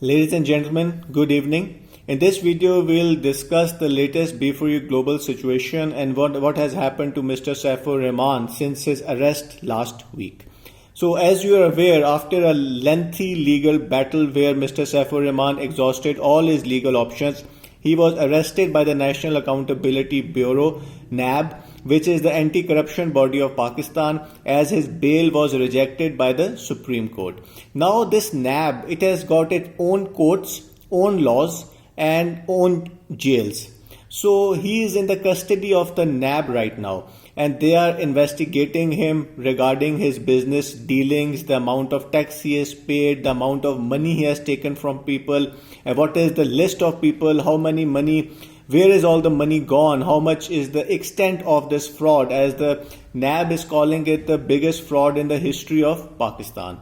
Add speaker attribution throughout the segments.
Speaker 1: Ladies and gentlemen, good evening. In this video, we'll discuss the latest B4U Global situation and what has happened to Mr. Saif Rehman since his arrest last week. So as you are aware, after a lengthy legal battle where Mr. Saif Rehman exhausted all his legal options, he was arrested by the National Accountability Bureau, NAB, which is the anti-corruption body of Pakistan, as his bail was rejected by the Supreme Court. Now this NAB, it has got its own courts, own laws and own jails. So he is in the custody of the NAB right now, and they are investigating him regarding his business dealings, the amount of tax he has paid, the amount of money he has taken from people, and what is the list of people, how many money, where is all the money gone, how much is the extent of this fraud, as the NAB is calling it the biggest fraud in the history of Pakistan.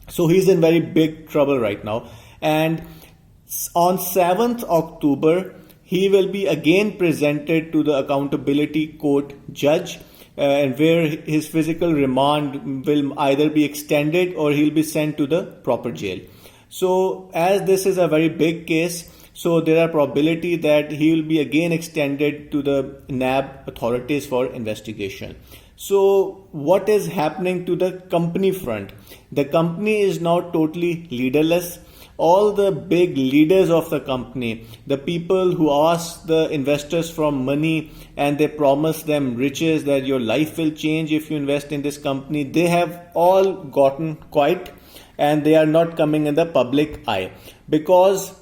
Speaker 1: So he's in very big trouble right now. And on 7th October, he will be again presented to the accountability court judge, and where his physical remand will either be extended or he'll be sent to the proper jail. So as this is a very big case, so there are probability that he will be again extended to the NAB authorities for investigation. So what is happening to the company front? The company is now totally leaderless. All the big leaders of the company, the people who ask the investors for money and they promise them riches, that your life will change if you invest in this company, they have all gotten quiet and they are not coming in the public eye because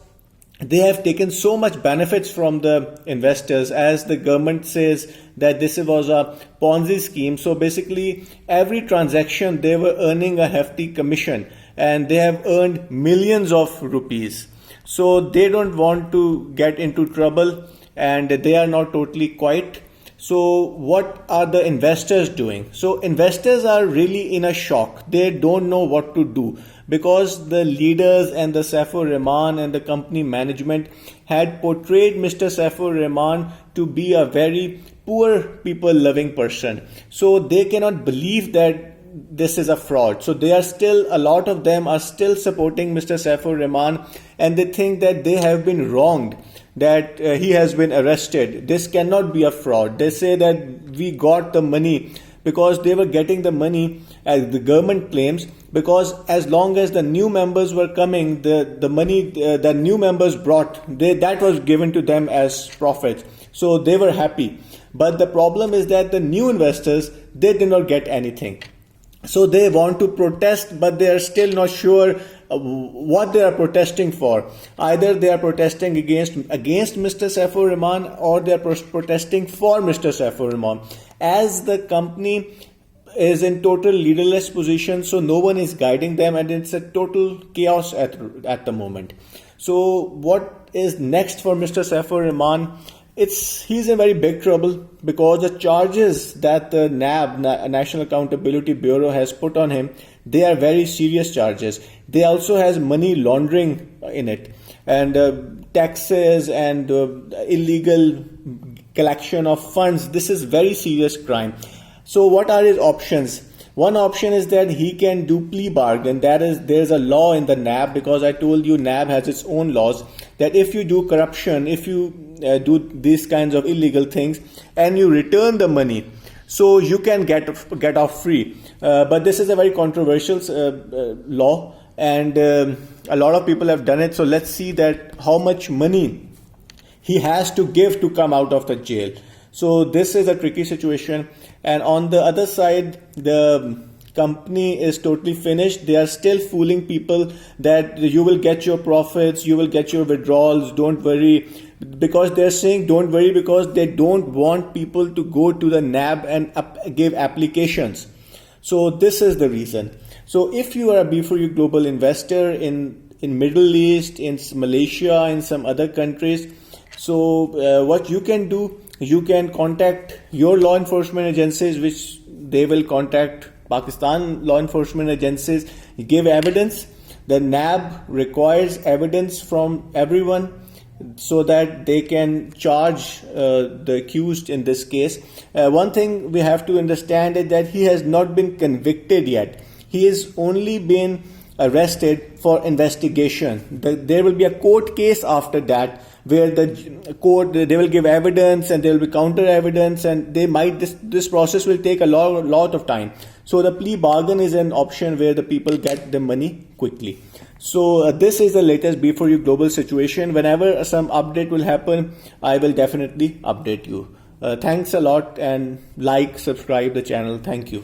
Speaker 1: they have taken so much benefits from the investors, as the government says that this was a Ponzi scheme. So basically every transaction they were earning a hefty commission, and they have earned millions of rupees. So they don't want to get into trouble and they are not totally quiet. So what are the investors doing? So investors are really in a shock. They don't know what to do because the leaders and the Saif Rehman and the company management had portrayed Mr. Saif Rehman to be a very poor people loving person. So they cannot believe that this is a fraud. So they are still, a lot of them are still supporting Mr. Saif Rehman, and they think that they have been wronged, that he has been arrested. This cannot be a fraud. They say that we got the money because they were getting the money, as the government claims, because as long as the new members were coming, the money the new members brought, that was given to them as profits. So they were happy. But the problem is that the new investors, they did not get anything. So they want to protest, but they are still not sure what they are protesting for. Either they are protesting against Mr. Saif Rehman, or they are protesting for Mr. Saif Rehman. As the company is in total leaderless position, so no one is guiding them, and it's a total chaos at the moment. So what is next for Mr. Saif Rehman? He's in very big trouble because the charges that the NAB, National Accountability Bureau, has put on him, they are very serious charges. They also has money laundering in it, and taxes and illegal collection of funds. This is very serious crime. So what are his options? One option is that he can do plea bargain. That is, there's a law in the NAB, because I told you NAB has its own laws, that if you do corruption, if you do these kinds of illegal things and you return the money, so you can get off free. But this is a very controversial law, and a lot of people have done it. So let's see that how much money he has to give to come out of the jail. So this is a tricky situation. And on the other side, the company is totally finished. They are still fooling people that you will get your profits, you will get your withdrawals, don't worry. Because they're saying don't worry because they don't want people to go to the NAB and give applications. So this is the reason. So if you are a B4U Global investor in Middle East, in Malaysia, in some other countries, so what you can do, you can contact your law enforcement agencies, which they will contact Pakistan law enforcement agencies, give evidence. The NAB requires evidence from everyone so that they can charge the accused in this case. One thing we have to understand is that he has not been convicted yet. He has only been arrested for investigation. There will be a court case after that, where the court, they will give evidence and there will be counter evidence, and this process will take a lot of time. So the plea bargain is an option where the people get the money quickly. So this is the latest B4U Global situation. Whenever some update will happen, I will definitely update you. Thanks a lot, and like, subscribe the channel. Thank you.